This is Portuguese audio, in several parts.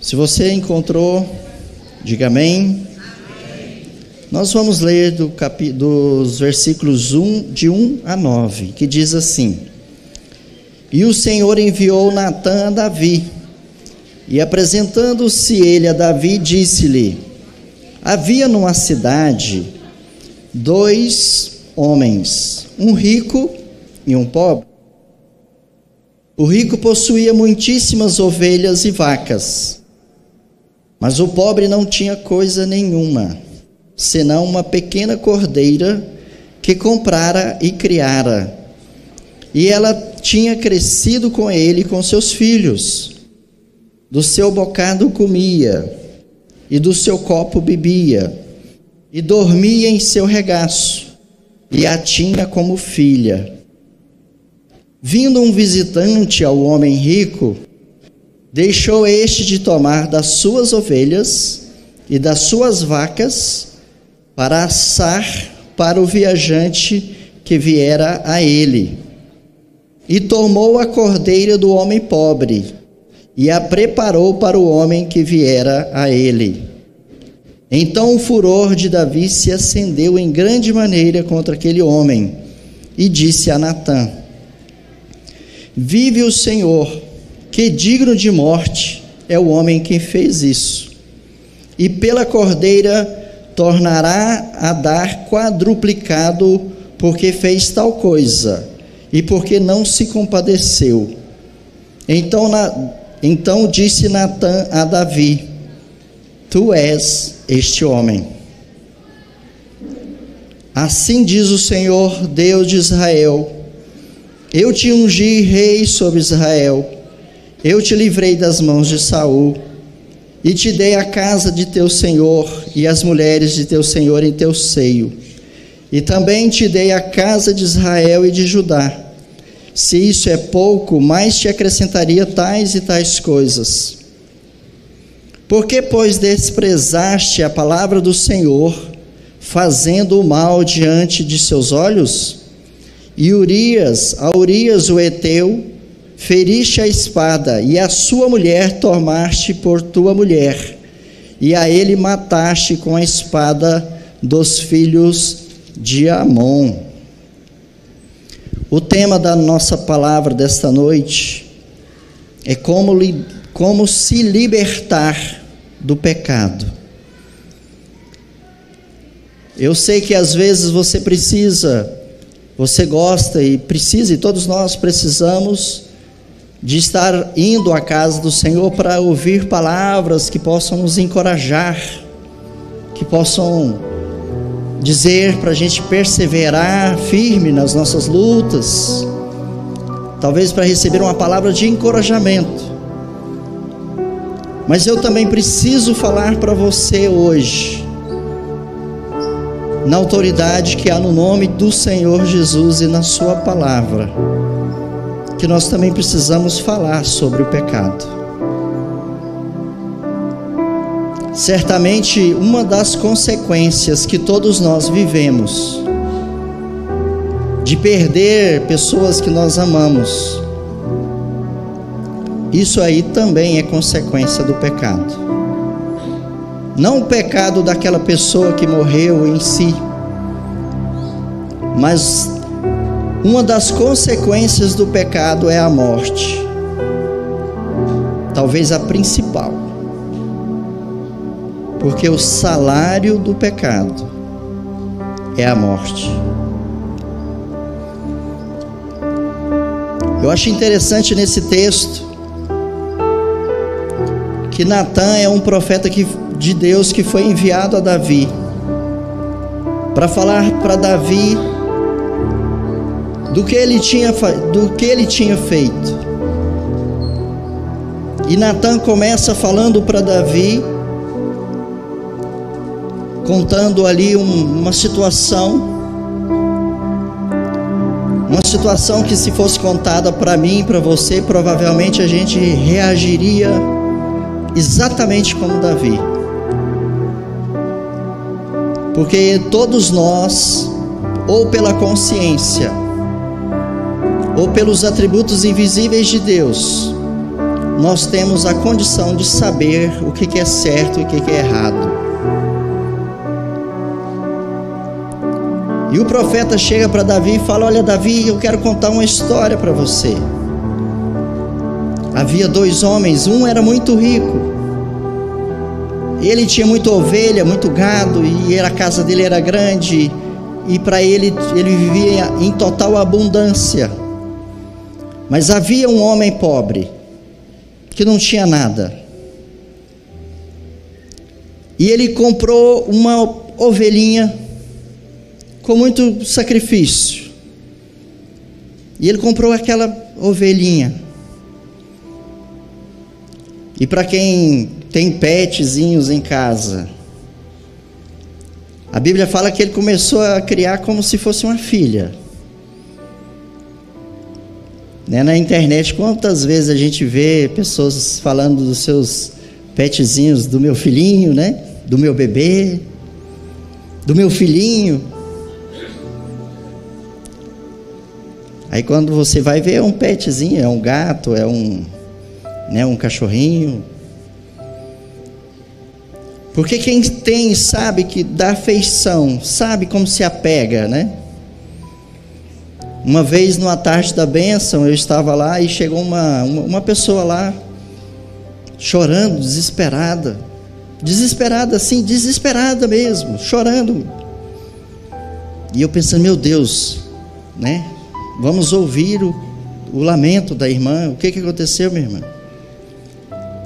Se você encontrou, diga amém. Amém. Nós vamos ler dos versículos de 1 a 9, que diz assim: E o Senhor enviou Natã a Davi, e apresentando-se ele a Davi, disse-lhe: Havia numa cidade 2 homens, um rico e um pobre. O rico possuía muitíssimas ovelhas e vacas, mas o pobre não tinha coisa nenhuma, senão uma pequena cordeira que comprara e criara. E ela tinha crescido com ele e com seus filhos. Do seu bocado comia, e do seu copo bebia, e dormia em seu regaço, e a tinha como filha. Vindo um visitante ao homem rico, deixou este de tomar das suas ovelhas e das suas vacas para assar para o viajante que viera a ele. E tomou a cordeira do homem pobre e a preparou para o homem que viera a ele. Então o furor de Davi se acendeu em grande maneira contra aquele homem e disse a Natã: Vive o Senhor, que digno de morte é o homem que fez isso, e pela cordeira tornará a dar quadruplicado, porque fez tal coisa, e porque não se compadeceu. Então disse Natã a Davi: Tu és este homem. Assim diz o Senhor, Deus de Israel: Eu te ungi rei sobre Israel. Eu te livrei das mãos de Saul, e te dei a casa de teu senhor e as mulheres de teu senhor em teu seio. E também te dei a casa de Israel e de Judá. Se isso é pouco, mais te acrescentaria tais e tais coisas. Por que, pois, desprezaste a palavra do Senhor, fazendo o mal diante de seus olhos? E a Urias o Heteu feriste a espada, e a sua mulher tomaste por tua mulher, e a ele mataste com a espada dos filhos de Amon. O tema da nossa palavra desta noite é como se libertar do pecado. Eu sei que às vezes você gosta e precisa, e todos nós precisamos de estar indo à casa do Senhor para ouvir palavras que possam nos encorajar, que possam dizer para a gente perseverar firme nas nossas lutas, talvez para receber uma palavra de encorajamento. Mas eu também preciso falar para você hoje, na autoridade que há no nome do Senhor Jesus e na sua palavra, que nós também precisamos falar sobre o pecado. Certamente uma das consequências que todos nós vivemos de perder pessoas que nós amamos, isso aí também é consequência do pecado. Não o pecado daquela pessoa que morreu em si, mas uma das consequências do pecado é a morte, talvez a principal, porque o salário do pecado é a morte. Eu acho interessante nesse texto que Natã é um profeta de Deus que foi enviado a Davi para falar para Davi do que ele tinha feito. E Natã começa falando para Davi, contando ali uma situação que, se fosse contada para mim e para você, provavelmente a gente reagiria exatamente como Davi. Porque todos nós, ou pela consciência, ou pelos atributos invisíveis de Deus, nós temos a condição de saber o que é certo e o que é errado. E o profeta chega para Davi e fala: olha, Davi, eu quero contar uma história para você. Havia 2 homens, um era muito rico, ele tinha muita ovelha, muito gado, e a casa dele era grande, e para ele vivia em total abundância. Mas havia um homem pobre, que não tinha nada, e ele comprou uma ovelhinha com muito sacrifício, e ele comprou aquela ovelhinha. E para quem tem petzinhos em casa, a Bíblia fala que ele começou a criar como se fosse uma filha. Na internet, quantas vezes a gente vê pessoas falando dos seus petzinhos, do meu filhinho, né? Do meu bebê, do meu filhinho. Aí quando você vai ver, é um petzinho, é um gato, é um cachorrinho. Porque quem tem sabe que dá afeição, sabe como se apega, né? Uma vez numa tarde da bênção, eu estava lá e chegou uma pessoa lá, chorando, desesperada assim, desesperada mesmo, chorando. E eu pensando, meu Deus, né? Vamos ouvir o lamento da irmã. O que aconteceu, minha irmã?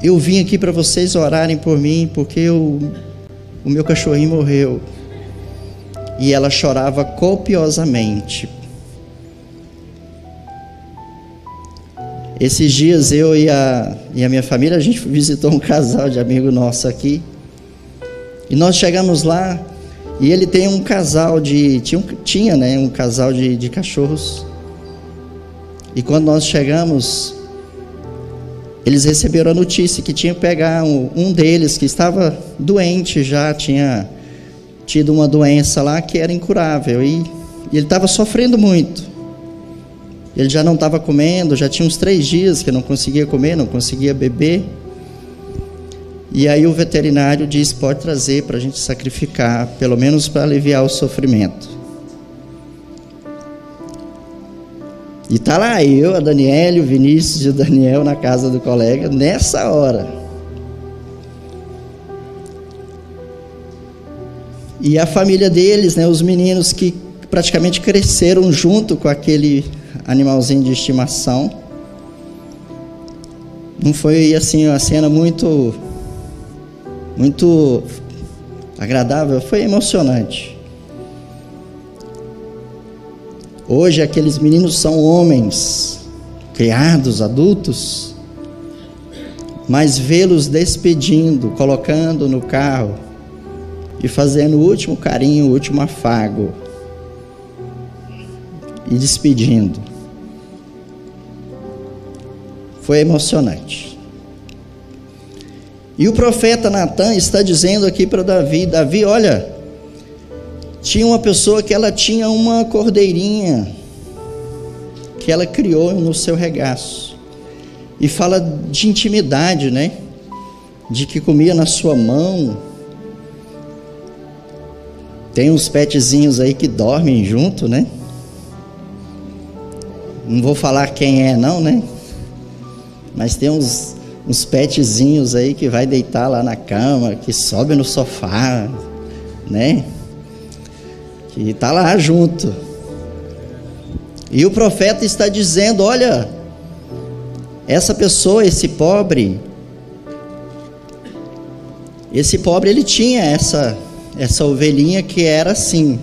Eu vim aqui para vocês orarem por mim, porque o meu cachorrinho morreu. E ela chorava copiosamente. Esses dias eu e a minha família, a gente visitou um casal de amigo nosso aqui. E nós chegamos lá, e ele tem um casal tinha um casal de cachorros. E quando nós chegamos, eles receberam a notícia que tinha que pegar um deles que estava doente, já tinha tido uma doença lá que era incurável, e ele estava sofrendo muito. Ele já não estava comendo, já tinha uns 3 dias que não conseguia comer, não conseguia beber. E aí o veterinário disse: pode trazer para a gente sacrificar, pelo menos para aliviar o sofrimento. E tá lá eu, a Daniela, o Vinícius e o Daniel na casa do colega, nessa hora. E a família deles, né, os meninos que praticamente cresceram junto com aquele animalzinho de estimação. Não foi assim uma cena muito agradável, foi emocionante. Hoje aqueles meninos são homens, criados, adultos, mas vê-los despedindo, colocando no carro e fazendo o último carinho, o último afago e despedindo, foi emocionante. E o profeta Natan está dizendo aqui para Davi: Davi, olha, tinha uma pessoa que ela tinha uma cordeirinha que ela criou no seu regaço, e fala de intimidade, né? De que comia na sua mão. Tem uns petzinhos aí que dormem junto, né? Não vou falar quem é não, né? Mas tem uns petzinhos aí que vai deitar lá na cama, que sobe no sofá, né? Que está lá junto. E o profeta está dizendo: olha, essa pessoa, esse pobre, ele tinha essa ovelhinha que era assim,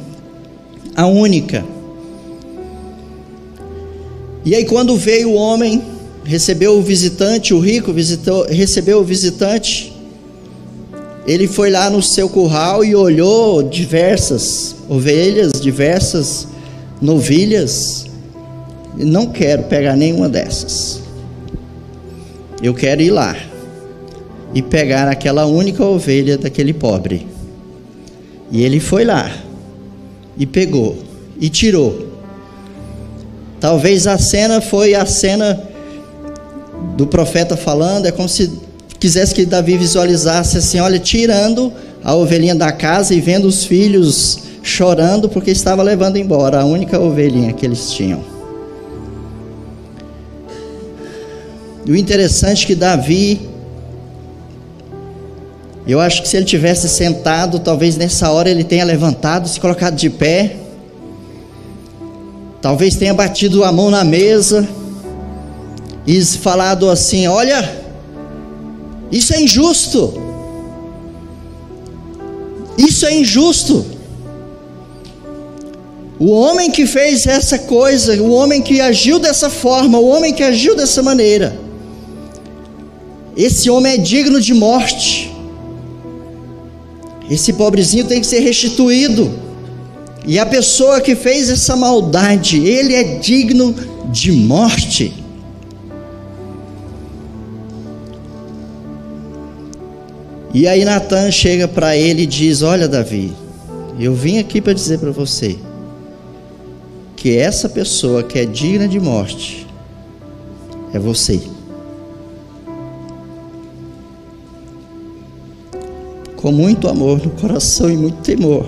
a única. E aí quando veio o homem, recebeu o visitante, o rico recebeu o visitante, ele foi lá no seu curral e olhou diversas ovelhas, diversas novilhas, e não quero pegar nenhuma dessas, eu quero ir lá e pegar aquela única ovelha daquele pobre. E ele foi lá e pegou e tirou. Talvez a cena foi a cena do profeta falando, é como se quisesse que Davi visualizasse assim, olha, tirando a ovelhinha da casa e vendo os filhos chorando porque estava levando embora a única ovelhinha que eles tinham. E o interessante é que Davi, eu acho que se ele tivesse sentado, talvez nessa hora ele tenha levantado, se colocado de pé, talvez tenha batido a mão na mesa e falado assim, olha, isso é injusto, isso é injusto. O homem que fez essa coisa, o homem que agiu dessa forma, o homem que agiu dessa maneira, esse homem é digno de morte. Esse pobrezinho tem que ser restituído. E a pessoa que fez essa maldade, ele é digno de morte. E aí Natan chega para ele e diz, olha Davi, eu vim aqui para dizer para você que essa pessoa que é digna de morte é você. Com muito amor no coração e muito temor,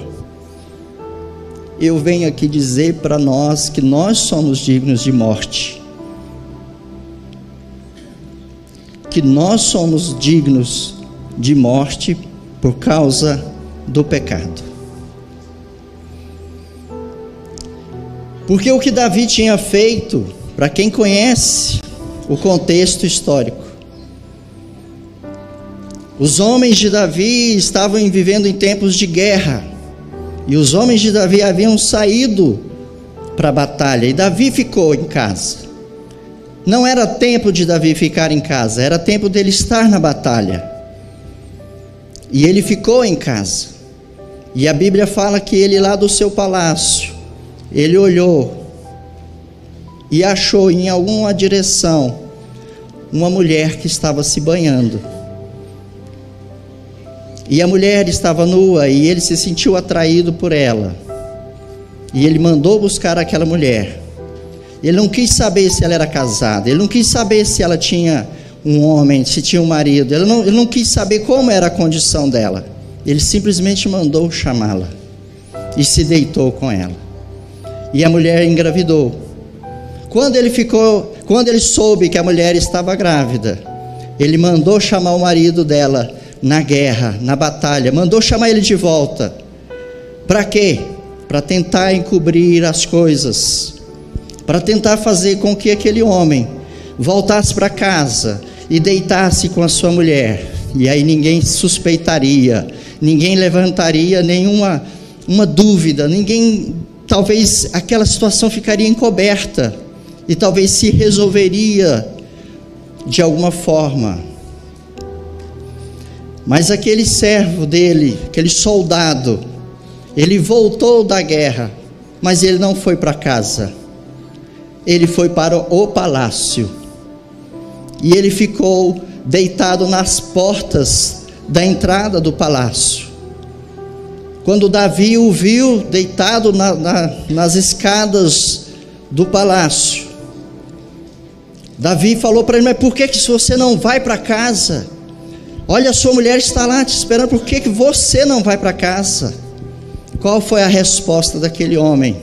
eu venho aqui dizer para nós que nós somos dignos de morte, que nós somos dignos de morte por causa do pecado. Porque o que Davi tinha feito, para quem conhece o contexto histórico, os homens de Davi estavam vivendo em tempos de guerra, e os homens de Davi haviam saído para a batalha, e Davi ficou em casa. Não era tempo de Davi ficar em casa, era tempo dele estar na batalha, e ele ficou em casa. E a Bíblia fala que ele lá do seu palácio, ele olhou e achou em alguma direção uma mulher que estava se banhando. E a mulher estava nua e ele se sentiu atraído por ela. E ele mandou buscar aquela mulher. Ele não quis saber se ela era casada, ele não quis saber se ela tinha um homem, se tinha um marido, ele não quis saber como era a condição dela. Ele simplesmente mandou chamá-la e se deitou com ela. E a mulher engravidou. Quando ele soube que a mulher estava grávida, ele mandou chamar o marido dela na guerra, na batalha, mandou chamar ele de volta. Para quê? Para tentar encobrir as coisas, para tentar fazer com que aquele homem voltasse para casa e deitasse com a sua mulher, e aí ninguém suspeitaria, ninguém levantaria nenhuma dúvida, talvez aquela situação ficaria encoberta, e talvez se resolveria de alguma forma. Mas aquele servo dele, aquele soldado, ele voltou da guerra, mas ele não foi para casa, ele foi para o palácio, e ele ficou deitado nas portas da entrada do palácio. Quando Davi o viu deitado nas escadas do palácio, Davi falou para ele, mas por que você não vai para casa? Olha, a sua mulher está lá te esperando, por que você não vai para casa? Qual foi a resposta daquele homem?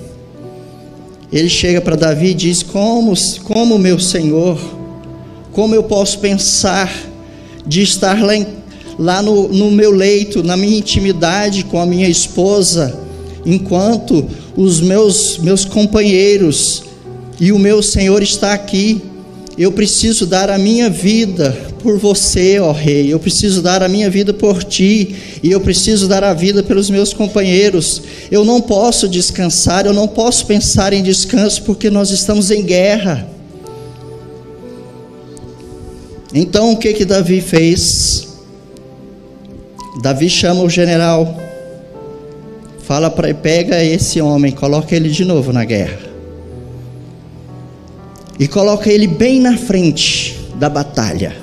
Ele chega para Davi e diz, como meu Senhor, como eu posso pensar de estar lá no meu leito, na minha intimidade com a minha esposa, enquanto os meus companheiros e o meu Senhor está aqui? Eu preciso dar a minha vida por você, ó Rei, eu preciso dar a minha vida por ti, e eu preciso dar a vida pelos meus companheiros. Eu não posso descansar, eu não posso pensar em descanso, porque nós estamos em guerra. Então o que Davi fez? Davi chama o general, pega esse homem, coloca ele de novo na guerra, e coloca ele bem na frente da batalha.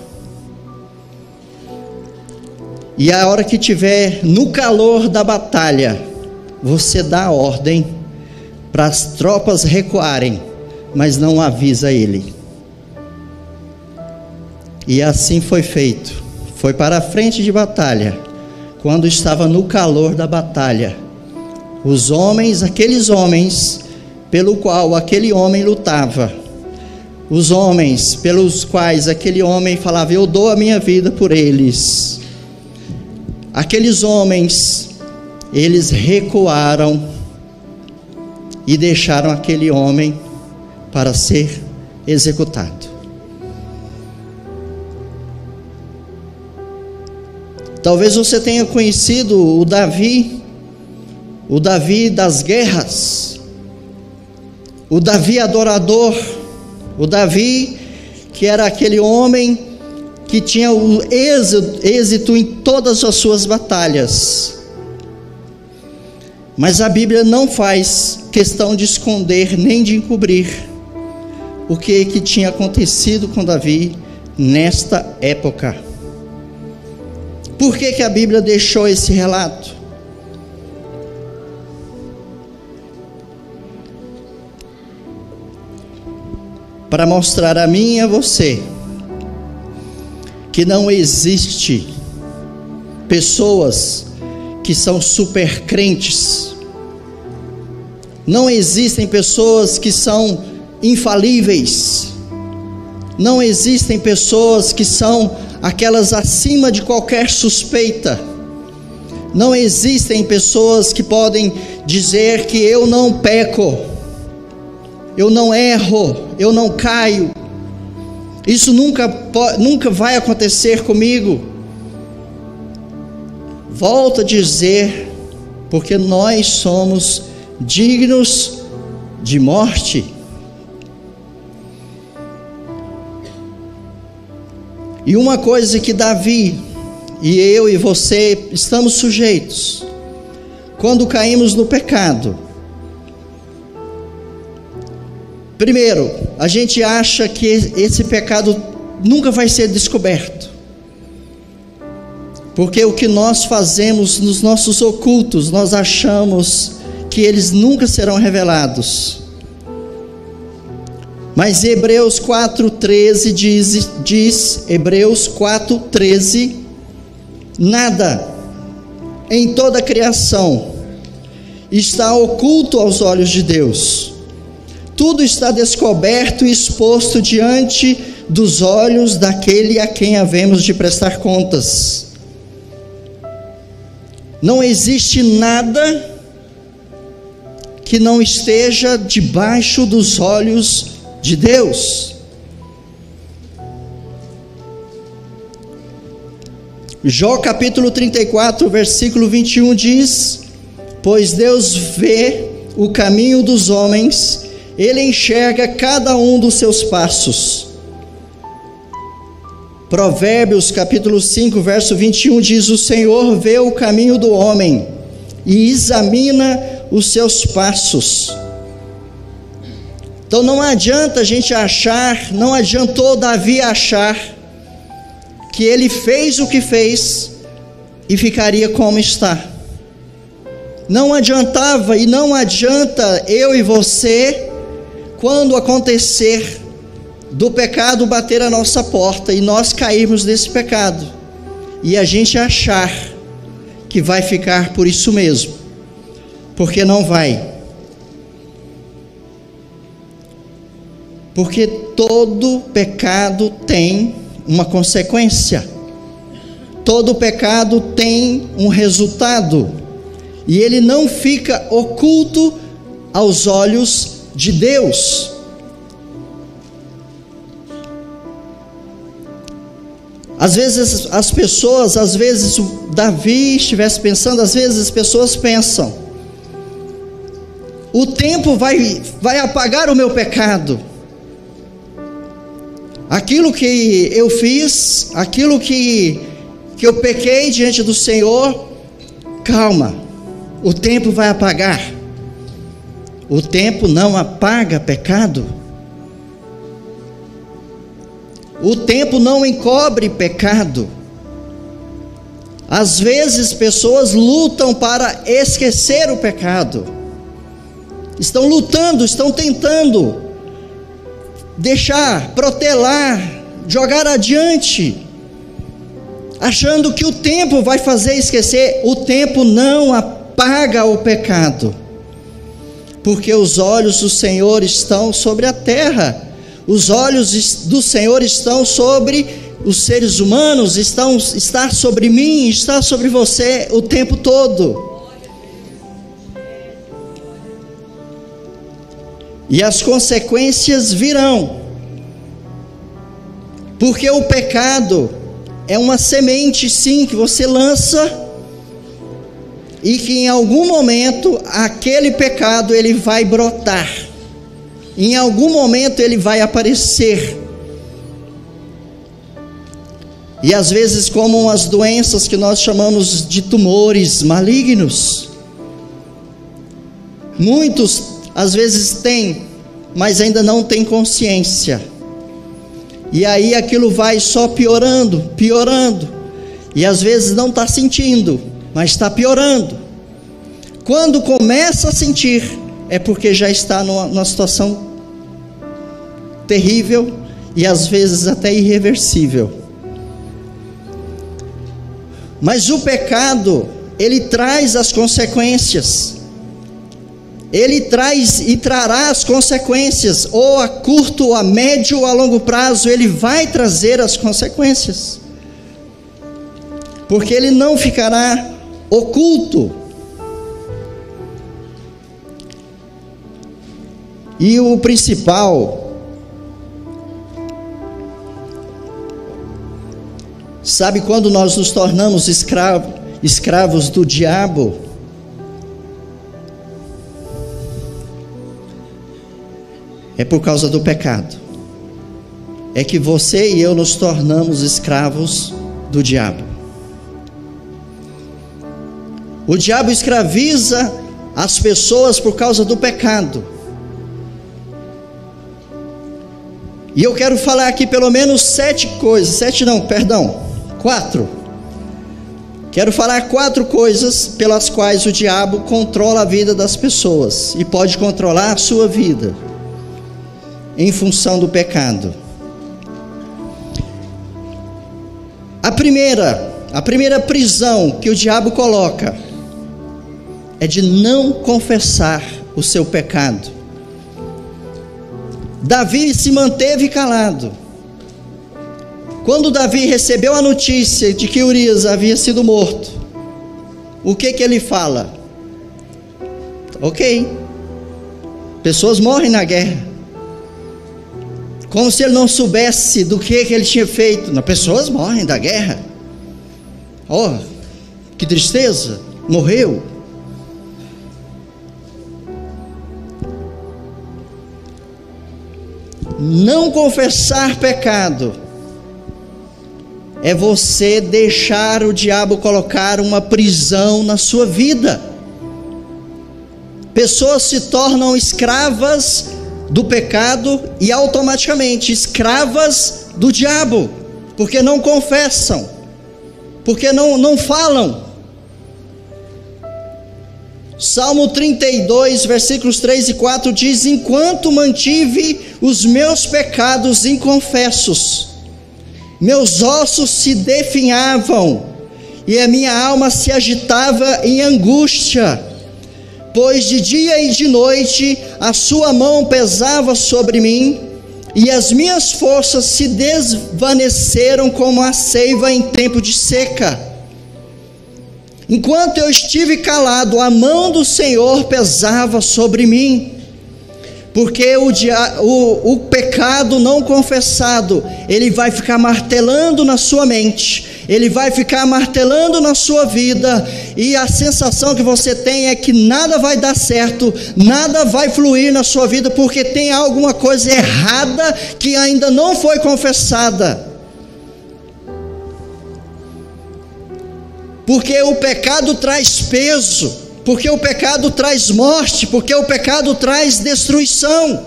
E a hora que tiver no calor da batalha, você dá a ordem para as tropas recuarem, mas não avisa ele. E assim foi feito. Foi para a frente de batalha, quando estava no calor da batalha. Os homens, aqueles homens pelo qual aquele homem lutava, os homens pelos quais aquele homem falava: eu dou a minha vida por eles. Aqueles homens, eles recuaram e deixaram aquele homem para ser executado. Talvez você tenha conhecido o Davi das guerras, o Davi adorador, o Davi que era aquele homem que tinha o êxito em todas as suas batalhas. Mas a Bíblia não faz questão de esconder nem de encobrir o que tinha acontecido com Davi nesta época. Por que a Bíblia deixou esse relato? Para mostrar a mim e a você que não existe pessoas que são super crentes. Não existem pessoas que são infalíveis. Não existem pessoas que são aquelas acima de qualquer suspeita. Não existem pessoas que podem dizer que eu não peco, eu não erro, eu não caio. Isso nunca vai acontecer comigo. Volto a dizer, porque nós somos dignos de morte. E uma coisa que Davi e eu e você estamos sujeitos, quando caímos no pecado. Primeiro, a gente acha que esse pecado nunca vai ser descoberto, porque o que nós fazemos nos nossos ocultos, nós achamos que eles nunca serão revelados. Mas Hebreus 4,13 diz Hebreus 4,13, nada em toda a criação está oculto aos olhos de Deus. Tudo está descoberto e exposto diante dos olhos daquele a quem havemos de prestar contas. Não existe nada que não esteja debaixo dos olhos de Deus. Jó capítulo 34, versículo 21 diz: pois Deus vê o caminho dos homens, Ele enxerga cada um dos seus passos. Provérbios capítulo 5, verso 21 diz: o Senhor vê o caminho do homem e examina os seus passos. Então não adianta a gente achar, não adiantou Davi achar que ele fez o que fez e ficaria como está. Não adiantava e não adianta eu e você, quando acontecer do pecado bater a nossa porta e nós cairmos nesse pecado, e a gente achar que vai ficar por isso mesmo, porque não vai. Porque todo pecado tem uma consequência, todo pecado tem um resultado, e ele não fica oculto aos olhos de Deus. Às vezes as pessoas, às vezes o Davi estivesse pensando, às vezes as pessoas pensam: o tempo vai apagar o meu pecado. Aquilo que eu fiz, aquilo que eu pequei diante do Senhor, calma, o tempo vai apagar. O tempo não apaga pecado. O tempo não encobre pecado. Às vezes pessoas lutam para esquecer o pecado. Estão lutando, estão tentando protelar, jogar adiante, achando que o tempo vai fazer esquecer. O tempo não apaga o pecado, porque os olhos do Senhor estão sobre a terra, os olhos do Senhor estão sobre os seres humanos, está sobre mim, está sobre você o tempo todo. E as consequências virão, porque o pecado é uma semente, sim, que você lança, e que em algum momento aquele pecado ele vai brotar, em algum momento ele vai aparecer. E às vezes, como umas doenças que nós chamamos de tumores malignos, muitos às vezes têm, mas ainda não têm consciência, e aí aquilo vai só piorando, e às vezes não está sentindo, mas está piorando. Quando começa a sentir, é porque já está numa situação terrível, e às vezes até irreversível. Mas o pecado, ele traz as consequências, ele traz e trará as consequências, ou a curto, a médio ou a longo prazo, ele vai trazer as consequências, porque ele não ficará oculto. E o principal, sabe quando nós nos tornamos escravos do diabo? É por causa do pecado. É que você e eu nos tornamos escravos do diabo. O diabo escraviza as pessoas por causa do pecado. E eu quero falar aqui pelo menos 4. Quero falar 4 coisas pelas quais o diabo controla a vida das pessoas, e pode controlar a sua vida, em função do pecado. A primeira prisão que o diabo coloca é de não confessar o seu pecado. Davi se manteve calado. Quando Davi recebeu a notícia de que Urias havia sido morto, o que ele fala? Ok, pessoas morrem na guerra. Como se ele não soubesse do que ele tinha feito. Não, pessoas morrem da guerra. Oh, que tristeza, morreu. Não confessar pecado é você deixar o diabo colocar uma prisão na sua vida. Pessoas se tornam escravas do pecado e automaticamente escravas do diabo, porque não confessam, porque não falam. Salmo 32, versículos 3 e 4 diz: enquanto mantive os meus pecados inconfessos, meus ossos se definhavam, e a minha alma se agitava em angústia, pois de dia e de noite a sua mão pesava sobre mim, e as minhas forças se desvaneceram como a seiva em tempo de seca. Enquanto eu estive calado, a mão do Senhor pesava sobre mim, porque o pecado não confessado, ele vai ficar martelando na sua mente, ele vai ficar martelando na sua vida, e a sensação que você tem é que nada vai dar certo, nada vai fluir na sua vida, porque tem alguma coisa errada que ainda não foi confessada. Porque o pecado traz peso, porque o pecado traz morte, porque o pecado traz destruição.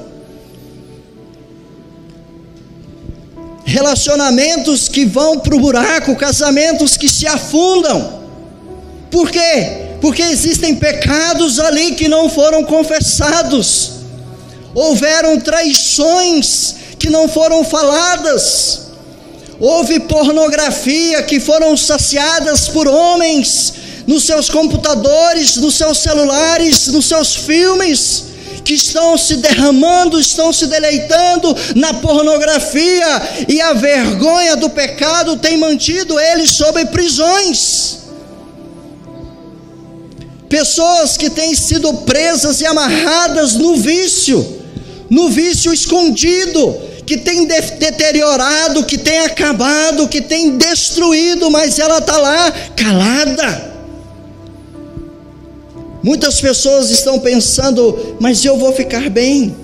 Relacionamentos que vão para o buraco, casamentos que se afundam. Por quê? Porque existem pecados ali que não foram confessados. Houveram traições que não foram faladas. houve pornografia que foram saciadas por homens nos seus computadores, nos seus celulares, nos seus filmes, que estão se derramando, estão se deleitando na pornografia, e a vergonha do pecado tem mantido eles sob prisões. Pessoas que têm sido presas e amarradas no vício escondido, que tem deteriorado, que tem acabado, que tem destruído, mas ela está lá calada. Muitas pessoas estão pensando: mas eu vou ficar bem,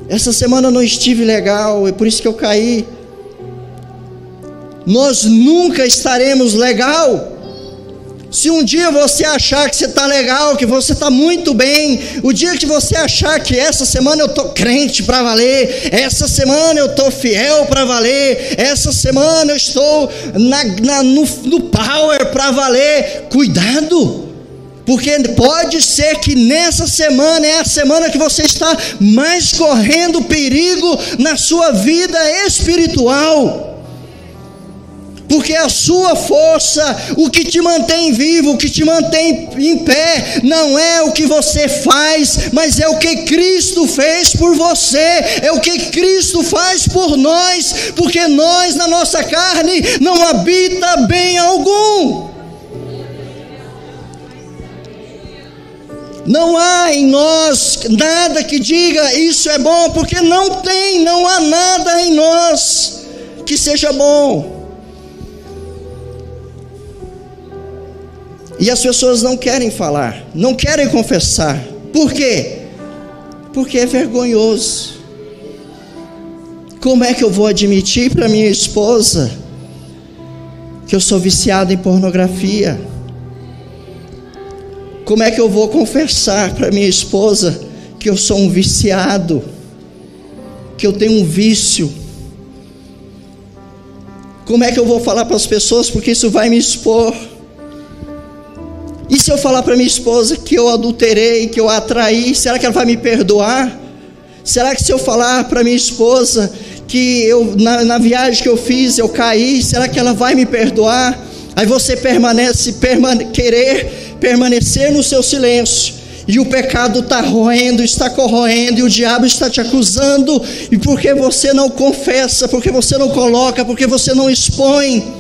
essa semana eu não estive legal, é por isso que eu caí. Nós nunca estaremos legal. Se um dia você achar que você está legal, que você está muito bem, o dia que você achar que essa semana eu estou crente para valer, essa semana eu estou fiel para valer, essa semana eu estou no power para valer, cuidado, porque pode ser que nessa semana é a semana que você está mais correndo perigo na sua vida espiritual. Porque a sua força, o que te mantém vivo, o que te mantém em pé, não é o que você faz, mas é o que Cristo fez por você, é o que Cristo faz por nós, porque nós na nossa carne não habita bem algum. Não há em nós nada que diga isso é bom, porque não há nada em nós que seja bom. E as pessoas não querem falar, não querem confessar. Por quê? Porque é vergonhoso. Como é que eu vou admitir para minha esposa que eu sou viciado em pornografia? Como é que eu vou confessar para minha esposa que eu sou um viciado, que eu tenho um vício? Como é que eu vou falar para as pessoas, porque isso vai me expor? E se eu falar para minha esposa que eu adulterei, que eu atraí, será que ela vai me perdoar? Será que se eu falar para minha esposa que eu na viagem que eu fiz eu caí, será que ela vai me perdoar? Aí você querer permanecer no seu silêncio, e o pecado está roendo, está corroendo, e o diabo está te acusando, e porque você não confessa, porque você não coloca, porque você não expõe.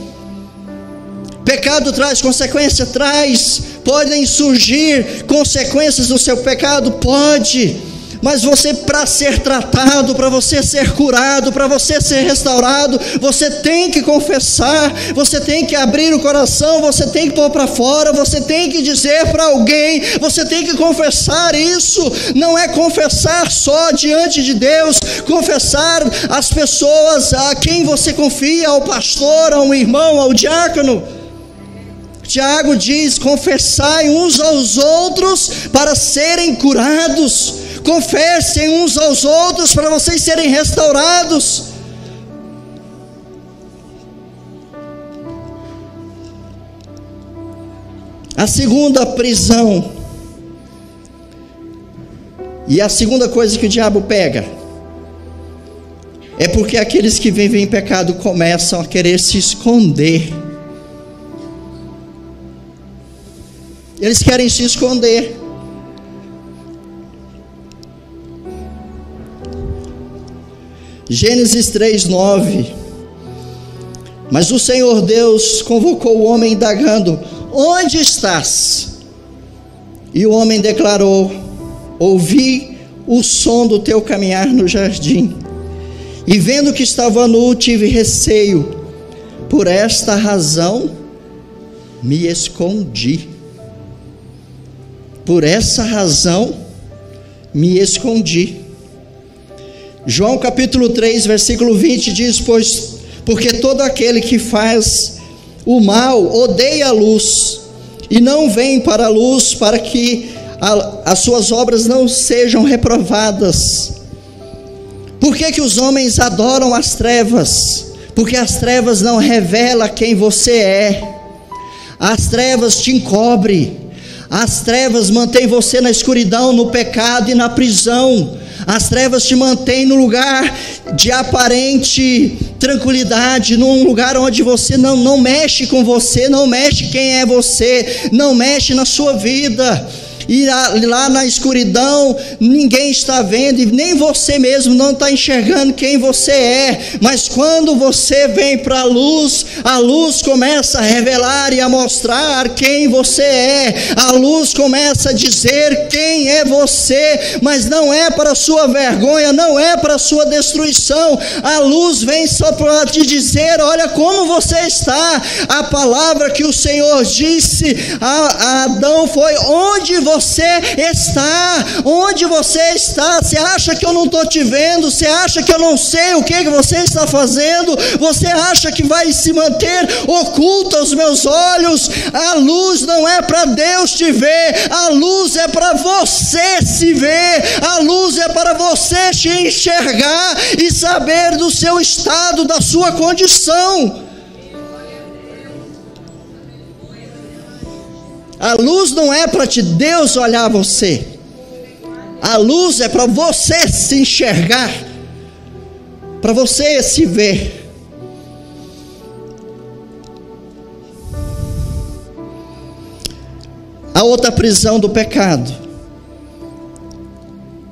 Pecado traz consequência? Traz. Podem surgir consequências do seu pecado? Pode. Mas você, para ser tratado, para você ser curado, para você ser restaurado, você tem que confessar, você tem que abrir o coração, você tem que pôr para fora, você tem que dizer para alguém, você tem que confessar isso. Não é confessar só diante de Deus, confessar às pessoas a quem você confia, ao pastor, ao irmão, ao diácono. Tiago diz: confessai uns aos outros para serem curados. Confessem uns aos outros para vocês serem restaurados. A segunda prisão, e a segunda coisa que o diabo pega, é porque aqueles que vivem em pecado começam a querer se esconder. Eles querem se esconder. Gênesis 3:9. Mas o Senhor Deus convocou o homem indagando: onde estás? E o homem declarou: ouvi o som do teu caminhar no jardim, e vendo que estava nu, tive receio, por esta razão me escondi. Por essa razão me escondi. João capítulo 3, versículo 20 diz: porque todo aquele que faz o mal odeia a luz, e não vem para a luz, para que as suas obras não sejam reprovadas. Por que os homens adoram as trevas? Porque as trevas não revelam quem você é. As trevas te encobrem. As trevas mantêm você na escuridão, no pecado e na prisão. As trevas te mantêm no lugar de aparente tranquilidade, num lugar onde você não mexe com você, não mexe quem é você, não mexe na sua vida. E lá na escuridão ninguém está vendo, e nem você mesmo não está enxergando quem você é. Mas quando você vem para a luz começa a revelar e a mostrar quem você é. A luz começa a dizer quem é você, mas não é para a sua vergonha, não é para a sua destruição. A luz vem só para te dizer: olha como você está. A palavra que o Senhor disse a Adão foi: onde você está? Onde você está? Você acha que eu não estou te vendo? Você acha que eu não sei o que você está fazendo? Você acha que vai se manter oculto aos meus olhos? A luz não é para Deus te ver, a luz é para você se ver, a luz é para você te enxergar e saber do seu estado, da sua condição. A luz não é para Deus olhar você, a luz é para você se enxergar, para você se ver. A outra prisão do pecado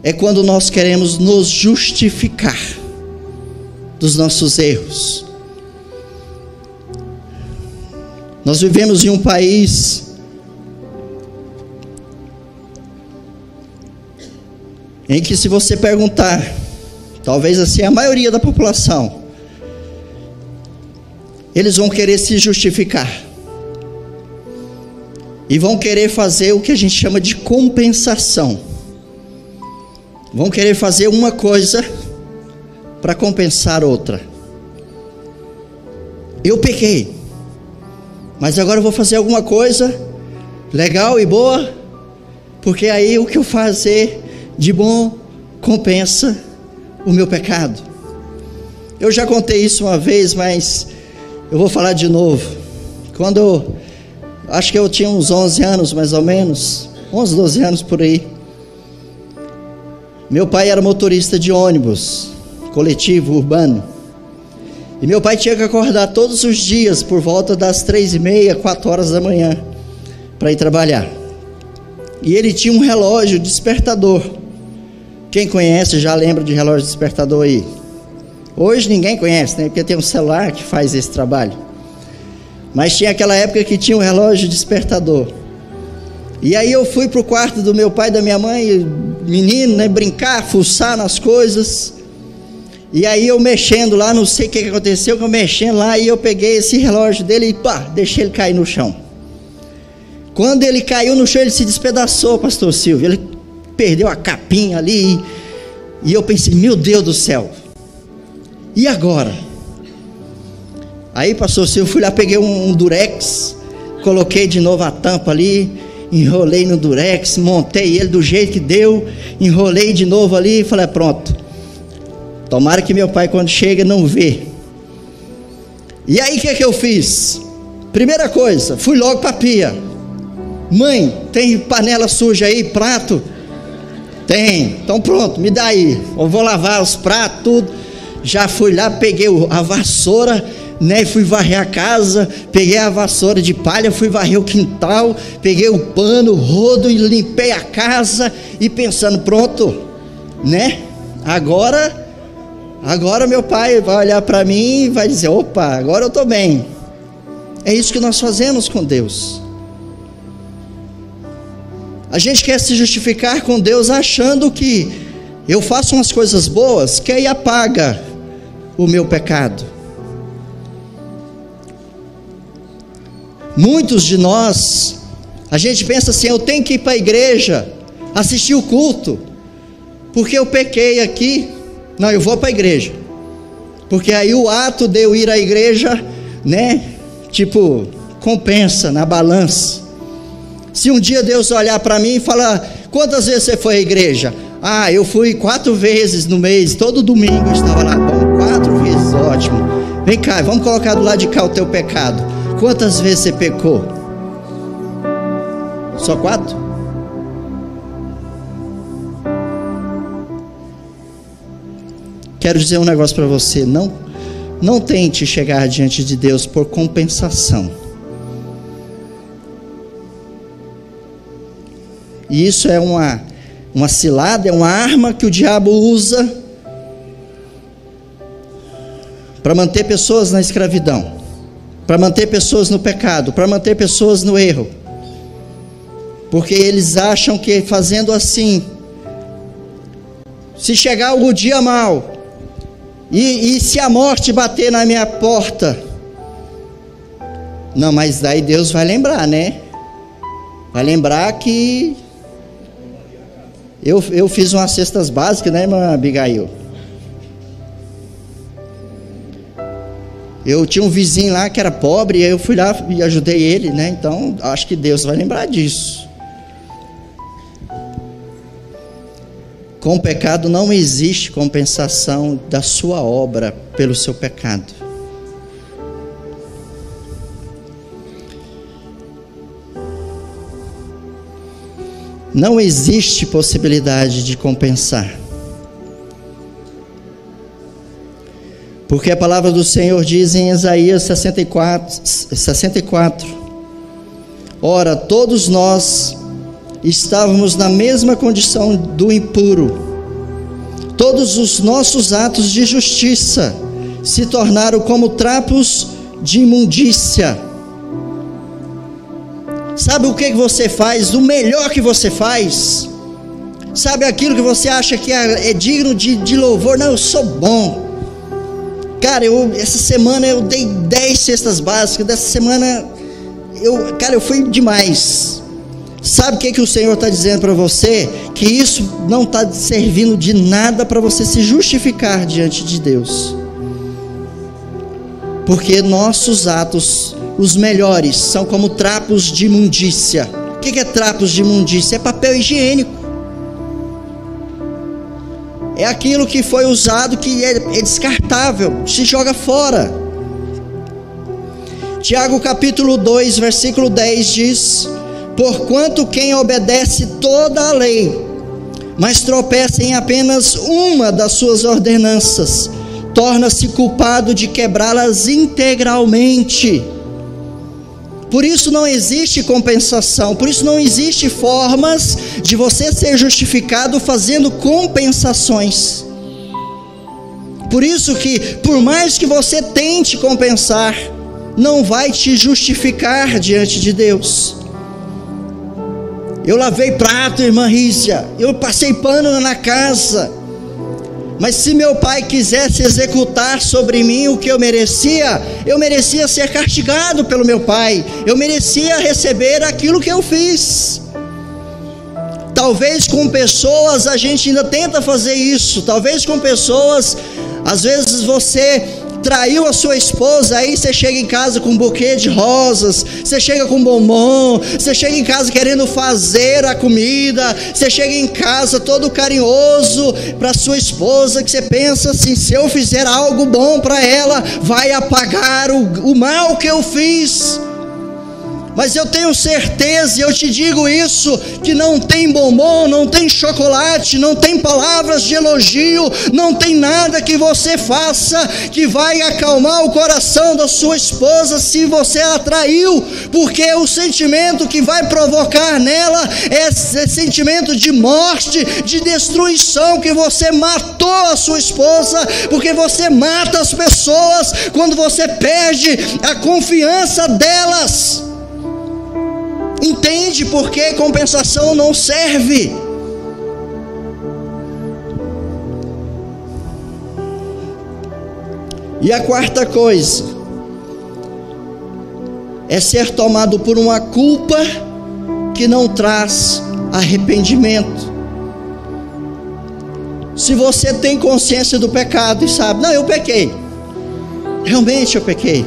é quando nós queremos nos justificar dos nossos erros. Nós vivemos em um país em que, se você perguntar, talvez assim a maioria da população, eles vão querer se justificar e vão querer fazer o que a gente chama de compensação. Vão querer fazer uma coisa para compensar outra. Eu pequei, mas agora eu vou fazer alguma coisa legal e boa, porque aí o que eu fazer de bom compensa o meu pecado. Eu já contei isso uma vez, mas eu vou falar de novo. Quando acho que eu tinha uns 11 anos mais ou menos, 11, 12 anos por aí, meu pai era motorista de ônibus coletivo urbano, e meu pai tinha que acordar todos os dias por volta das 3:30, 4 horas da manhã para ir trabalhar. E ele tinha um relógio despertador. Quem conhece já lembra de relógio despertador aí. Hoje ninguém conhece, né? Porque tem um celular que faz esse trabalho. Mas tinha aquela época que tinha um relógio despertador. E aí eu fui para o quarto do meu pai e da minha mãe, menino, né? Brincar, fuçar nas coisas. E aí eu mexendo lá, não sei o que aconteceu, que eu mexendo lá, e eu peguei esse relógio dele e pá, deixei ele cair no chão. Quando ele caiu no chão, ele se despedaçou, pastor Silvio. Ele perdeu a capinha ali, e eu pensei: meu Deus do céu, e agora? Aí, pastor Silvio, fui lá, peguei um durex, coloquei de novo a tampa ali, enrolei no durex, montei ele do jeito que deu, enrolei de novo ali e falei: pronto, tomara que meu pai, quando chega, não vê. E aí o que eu fiz? Primeira coisa, fui logo para a pia. Mãe, tem panela suja aí, prato? Tem, então pronto, me dá aí, eu vou lavar os pratos, tudo. Já fui lá, peguei a vassoura, né, fui varrer a casa, peguei a vassoura de palha, fui varrer o quintal, peguei o pano, o rodo e limpei a casa, e pensando: pronto, né, agora meu pai vai olhar para mim e vai dizer: opa, agora eu estou bem. É isso que nós fazemos com Deus. A gente quer se justificar com Deus achando que eu faço umas coisas boas que aí apaga o meu pecado. Muitos de nós, a gente pensa assim: eu tenho que ir para a igreja, assistir o culto, porque eu pequei aqui. Não, eu vou para a igreja, porque aí o ato de eu ir à igreja, né, tipo, compensa na balança. Se um dia Deus olhar para mim e falar: quantas vezes você foi à igreja? Ah, eu fui 4 vezes no mês, todo domingo eu estava lá. Bom, 4 vezes, ótimo. Vem cá, vamos colocar do lado de cá o teu pecado. Quantas vezes você pecou? Só 4? quero dizer um negócio para você: não tente chegar diante de Deus por compensação. E isso é uma cilada, é uma arma que o diabo usa para manter pessoas na escravidão, para manter pessoas no pecado, para manter pessoas no erro. Porque eles acham que fazendo assim, se chegar o dia mal, e se a morte bater na minha porta, não, mas daí Deus vai lembrar, né? Vai lembrar que eu fiz umas cestas básicas, né, irmã Abigail? Eu tinha um vizinho lá que era pobre, e aí eu fui lá e ajudei ele, né? Então, acho que Deus vai lembrar disso. Com o pecado não existe compensação da sua obra pelo seu pecado. Não existe possibilidade de compensar. Porque a palavra do Senhor diz em Isaías 64: ora, todos nós estávamos na mesma condição do impuro. Todos os nossos atos de justiça se tornaram como trapos de imundícia. Sabe o que você faz? O melhor que você faz? Sabe aquilo que você acha que é digno de louvor? Não, eu sou bom. Cara, essa semana eu dei 10 cestas básicas. Dessa semana, eu fui demais. Sabe o que o Senhor está dizendo para você? Que isso não está servindo de nada para você se justificar diante de Deus. Porque nossos atos, os melhores, são como trapos de imundícia. O que é trapos de imundícia? É papel higiênico. É aquilo que foi usado, que é descartável, se joga fora. Tiago capítulo 2, versículo 10 diz: porquanto quem obedece toda a lei, mas tropeça em apenas uma das suas ordenanças, torna-se culpado de quebrá-las integralmente. Por isso não existe compensação, por isso não existe formas de você ser justificado fazendo compensações. Por isso que, por mais que você tente compensar, não vai te justificar diante de Deus. Eu lavei prato, irmã Rícia, eu passei pano na casa, mas se meu pai quisesse executar sobre mim o que eu merecia ser castigado pelo meu pai, eu merecia receber aquilo que eu fiz. Talvez com pessoas a gente ainda tenta fazer isso, talvez com pessoas, às vezes você traiu a sua esposa, aí você chega em casa com um buquê de rosas, você chega com bombom, você chega em casa querendo fazer a comida, você chega em casa todo carinhoso para sua esposa, que você pensa assim: se eu fizer algo bom para ela, vai apagar o mal que eu fiz. Mas eu tenho certeza, e eu te digo isso, que não tem bombom, não tem chocolate, não tem palavras de elogio, não tem nada que você faça que vai acalmar o coração da sua esposa se você a traiu, porque o sentimento que vai provocar nela é esse sentimento de morte, de destruição, que você matou a sua esposa, porque você mata as pessoas quando você perde a confiança delas. Entende por que compensação não serve? E a quarta coisa é ser tomado por uma culpa que não traz arrependimento. Se você tem consciência do pecado e sabe: não, eu pequei, realmente eu pequei,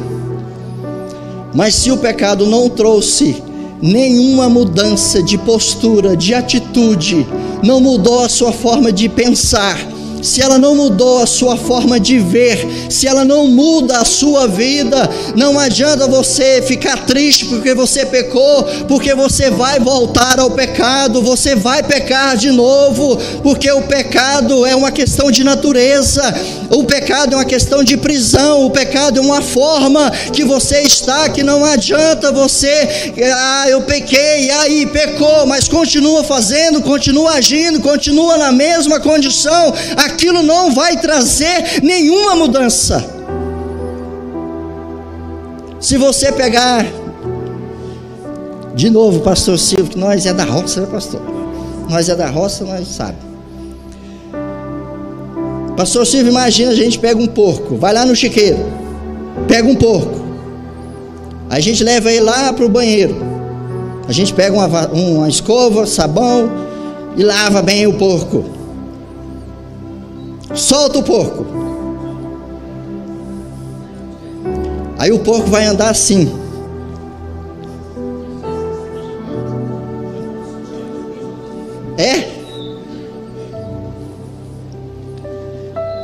mas se o pecado não trouxe nenhuma mudança de postura, de atitude, não mudou a sua forma de pensar, se ela não mudou a sua forma de ver, se ela não muda a sua vida, não adianta você ficar triste porque você pecou, porque você vai voltar ao pecado, você vai pecar de novo, porque o pecado é uma questão de natureza, o pecado é uma questão de prisão, o pecado é uma forma que você está, que não adianta você, eu pequei, aí pecou, mas continua fazendo, continua agindo, continua na mesma condição, aquilo não vai trazer nenhuma mudança. Se você pegar, de novo, pastor Silvio, que nós é da roça, né, pastor? Nós é da roça, nós sabe. Pastor Silvio, imagina, a gente pega um porco, vai lá no chiqueiro, pega um porco, a gente leva ele lá para o banheiro, a gente pega uma escova, sabão e lava bem o porco, solta o porco, aí o porco vai andar assim,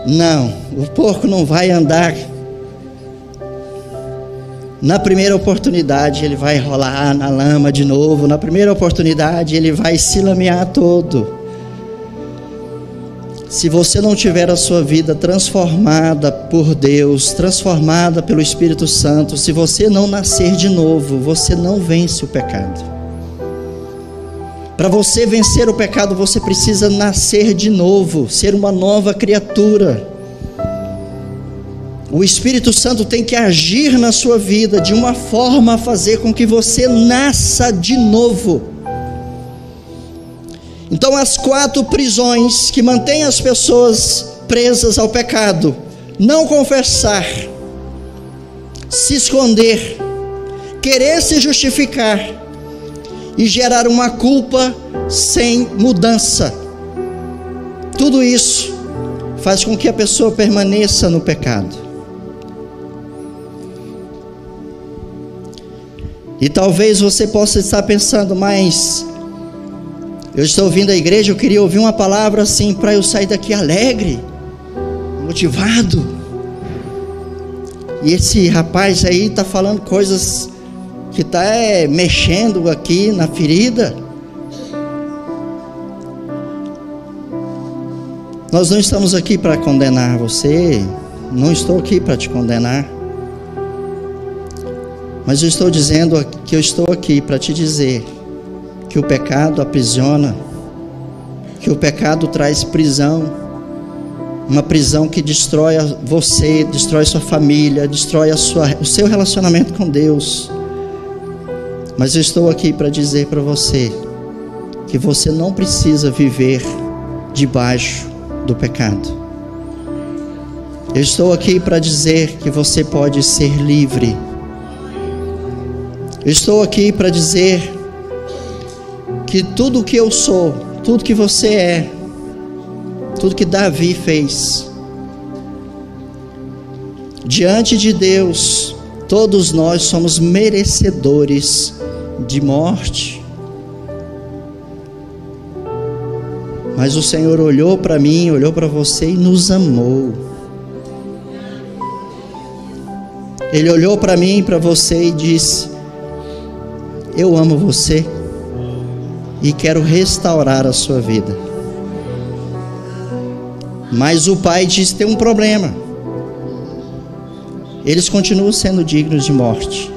não, o porco não vai andar. Na primeira oportunidade ele vai rolar na lama de novo, na primeira oportunidade ele vai se lamear todo. Se você não tiver a sua vida transformada por Deus, transformada pelo Espírito Santo, se você não nascer de novo, você não vence o pecado. Para você vencer o pecado, você precisa nascer de novo, ser uma nova criatura. O Espírito Santo tem que agir na sua vida de uma forma a fazer com que você nasça de novo. Então, as 4 prisões que mantêm as pessoas presas ao pecado: não confessar, se esconder, querer se justificar e gerar uma culpa sem mudança. Tudo isso faz com que a pessoa permaneça no pecado. E talvez você possa estar pensando, mas eu estou vindo à igreja, eu queria ouvir uma palavra assim, para eu sair daqui alegre, motivado. E esse rapaz aí está falando coisas que está mexendo aqui na ferida. Nós não estamos aqui para condenar você, não estou aqui para te condenar, mas eu estou dizendo que eu estou aqui para te dizer que o pecado aprisiona, que o pecado traz prisão, uma prisão que destrói você, destrói sua família, destrói o seu relacionamento com Deus. Mas eu estou aqui para dizer para você que você não precisa viver debaixo do pecado. Eu estou aqui para dizer que você pode ser livre. Eu estou aqui para dizer que tudo que eu sou, tudo que você é, tudo que Davi fez, diante de Deus, todos nós somos merecedores de morte. Mas o Senhor olhou para mim, olhou para você e nos amou. Ele olhou para mim e para você e disse: eu amo você e quero restaurar a sua vida. Mas o pai disse: tem um problema. Eles continuam sendo dignos de morte.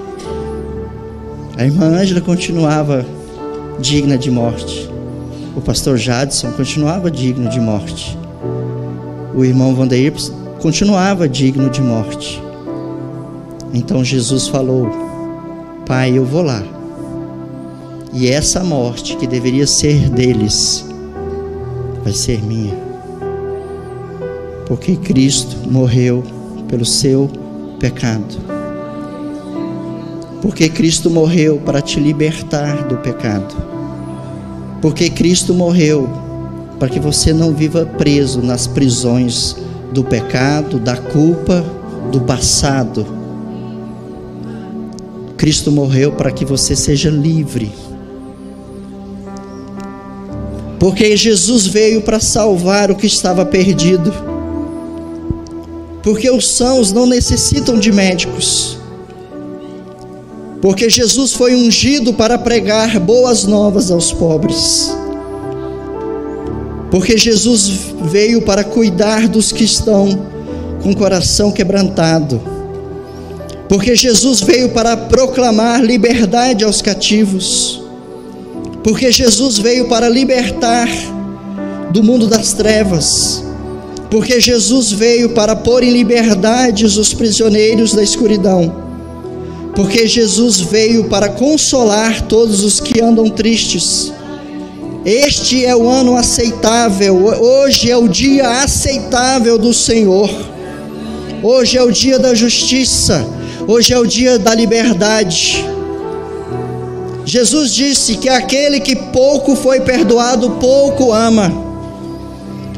A irmã Ângela continuava digna de morte. O pastor Jadson continuava digno de morte. O irmão Vandeir continuava digno de morte. Então Jesus falou: Pai, eu vou lá. E essa morte que deveria ser deles vai ser minha. Porque Cristo morreu pelo seu pecado. Porque Cristo morreu para te libertar do pecado. Porque Cristo morreu para que você não viva preso nas prisões do pecado, da culpa, do passado. Cristo morreu para que você seja livre. Porque Jesus veio para salvar o que estava perdido. Porque os sãos não necessitam de médicos. Porque Jesus foi ungido para pregar boas novas aos pobres. Porque Jesus veio para cuidar dos que estão com o coração quebrantado. Porque Jesus veio para proclamar liberdade aos cativos. Porque Jesus veio para libertar do mundo das trevas. Porque Jesus veio para pôr em liberdade os prisioneiros da escuridão. Porque Jesus veio para consolar todos os que andam tristes. Este é o ano aceitável. Hoje é o dia aceitável do Senhor. Hoje é o dia da justiça. Hoje é o dia da liberdade. Jesus disse que aquele que pouco foi perdoado, pouco ama.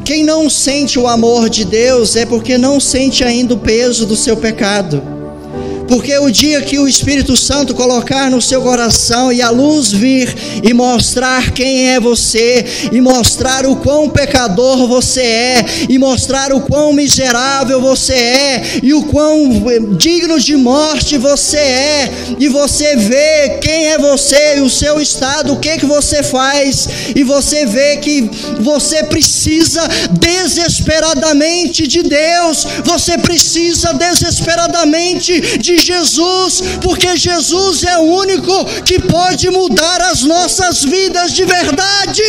Quem não sente o amor de Deus é porque não sente ainda o peso do seu pecado. Porque o dia que o Espírito Santo colocar no seu coração e a luz vir e mostrar quem é você, e mostrar o quão pecador você é, e mostrar o quão miserável você é, e o quão digno de morte você é, e você vê quem é você e o seu estado, o que você faz, e você vê que você precisa desesperadamente de Deus, você precisa desesperadamente de Jesus, porque Jesus é o único que pode mudar as nossas vidas de verdade.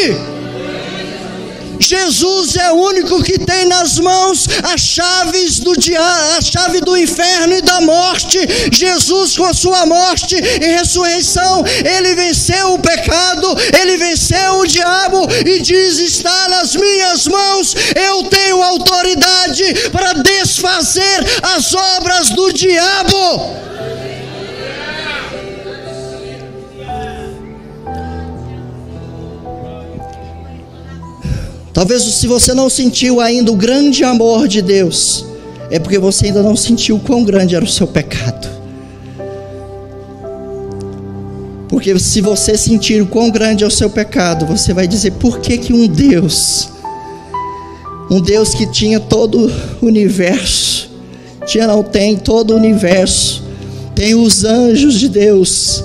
Jesus é o único que tem nas mãos as chaves do a chave do inferno e da morte. Jesus, com a sua morte e ressurreição, ele venceu o pecado, ele venceu o diabo e diz: está nas minhas mãos, eu tenho autoridade para desfazer as obras do diabo. Talvez, se você não sentiu ainda o grande amor de Deus, é porque você ainda não sentiu o quão grande era o seu pecado. Porque se você sentir o quão grande é o seu pecado, você vai dizer: por que um Deus que tinha todo o universo, tem todo o universo, tem os anjos de Deus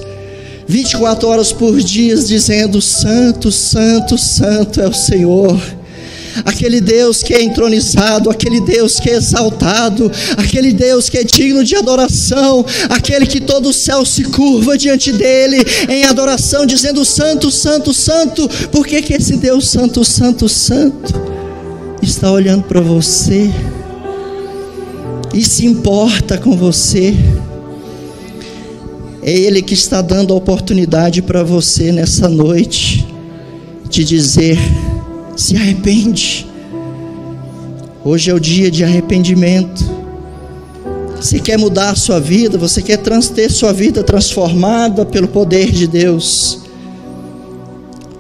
24 horas por dia dizendo: santo, santo, santo é o Senhor. Aquele Deus que é entronizado, aquele Deus que é exaltado, aquele Deus que é digno de adoração, aquele que todo o céu se curva diante dele em adoração, dizendo: santo, santo, santo. Por que esse Deus santo, santo, santo está olhando para você e se importa com você? É Ele que está dando a oportunidade para você nessa noite de dizer: se arrepende. Hoje é o dia de arrependimento. Você quer mudar a sua vida, você quer ter sua vida transformada pelo poder de Deus.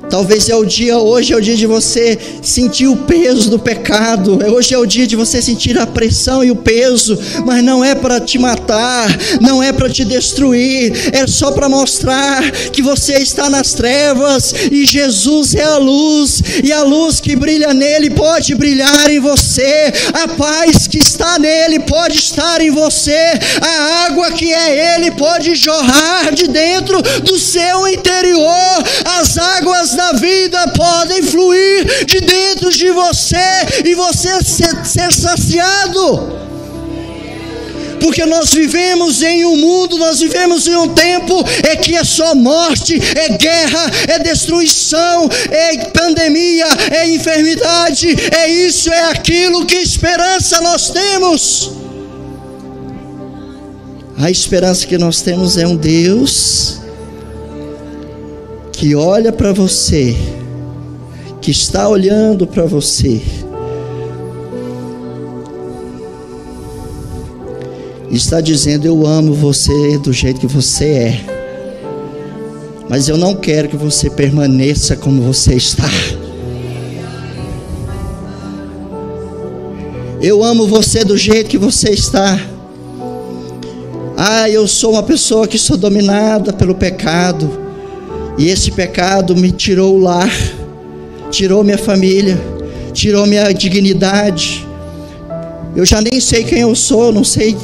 Talvez hoje é o dia de você sentir o peso do pecado. Hoje é o dia de você sentir a pressão e o peso, mas não é para te matar, não é para te destruir, é só para mostrar que você está nas trevas e Jesus é a luz, e a luz que brilha nele pode brilhar em você, a paz que está nele pode estar em você, a água que é ele pode jorrar de dentro do seu interior, as águas da vida podem fluir de dentro de você e você ser saciado. Porque nós vivemos em um mundo, nós vivemos em um tempo que é só morte, é guerra, é destruição, é pandemia, é enfermidade, é isso, é aquilo. Que esperança nós temos? A esperança que nós temos é um Deus que olha para você, que está olhando para você, e está dizendo: eu amo você do jeito que você é, mas eu não quero que você permaneça como você está. Eu amo você do jeito que você está. Eu sou uma pessoa que sou dominada pelo pecado, e esse pecado me tirou o lar, tirou minha família, tirou minha dignidade. Eu já nem sei quem eu sou, não sei,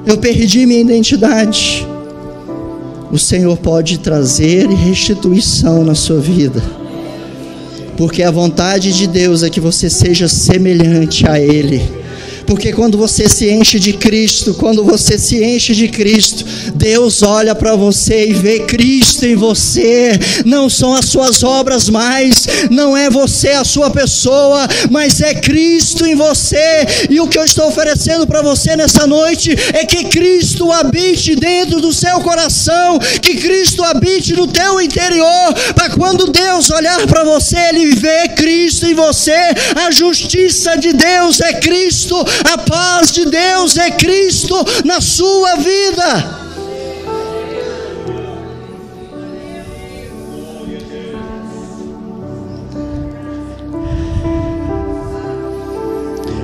eu perdi minha identidade. O Senhor pode trazer restituição na sua vida, porque a vontade de Deus é que você seja semelhante a Ele. Porque quando você se enche de Cristo, Deus olha para você e vê Cristo em você. Não são as suas obras mais, não é você a sua pessoa, mas é Cristo em você. E o que eu estou oferecendo para você nessa noite é que Cristo habite dentro do seu coração, que Cristo habite no teu interior, para quando Deus olhar para você, Ele vê Cristo em você. A justiça de Deus é Cristo, a paz de Deus é Cristo na sua vida.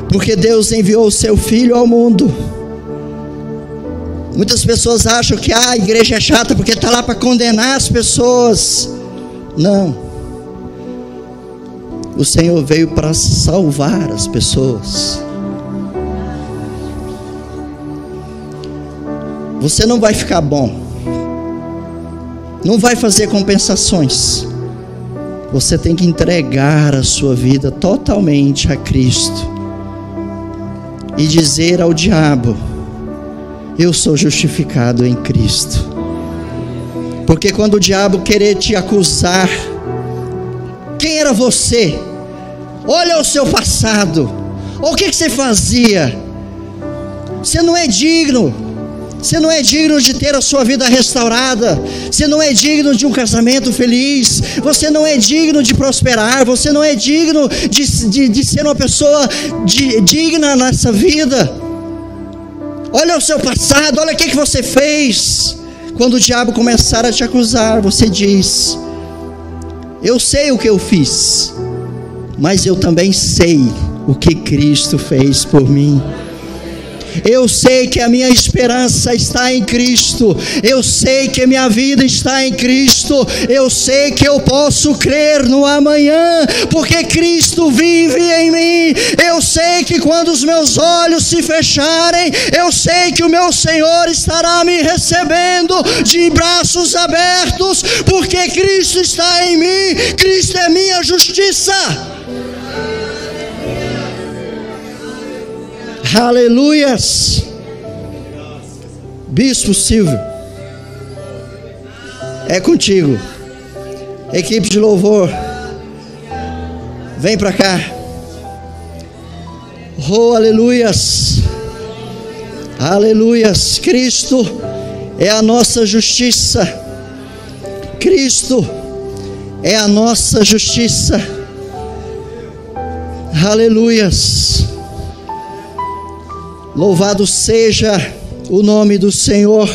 Porque Deus enviou o seu Filho ao mundo. Muitas pessoas acham que a igreja é chata porque está lá para condenar as pessoas. Não. O Senhor veio para salvar as pessoas. Você não vai ficar bom, não vai fazer compensações. Você tem que entregar a sua vida totalmente a Cristo e dizer ao diabo: eu sou justificado em Cristo. Porque quando o diabo querer te acusar, quem era você? Olha o seu passado, o que você fazia? Você não é digno. Você não é digno de ter a sua vida restaurada. Você não é digno de um casamento feliz. Você não é digno de prosperar. Você não é digno de ser uma pessoa digna nessa vida. Olha o seu passado, olha o que você fez. Quando o diabo começar a te acusar, você diz: eu sei o que eu fiz, mas eu também sei o que Cristo fez por mim. Eu sei que a minha esperança está em Cristo. Eu sei que a minha vida está em Cristo. Eu sei que eu posso crer no amanhã, porque Cristo vive em mim. Eu sei que quando os meus olhos se fecharem, eu sei que o meu Senhor estará me recebendo de braços abertos, porque Cristo está em mim. Cristo é minha justiça. Aleluias. Bispo Silvio, é contigo. Equipe de louvor, vem para cá. Oh, aleluias. Aleluias. Cristo é a nossa justiça. Cristo é a nossa justiça. Aleluias. Louvado seja o nome do Senhor.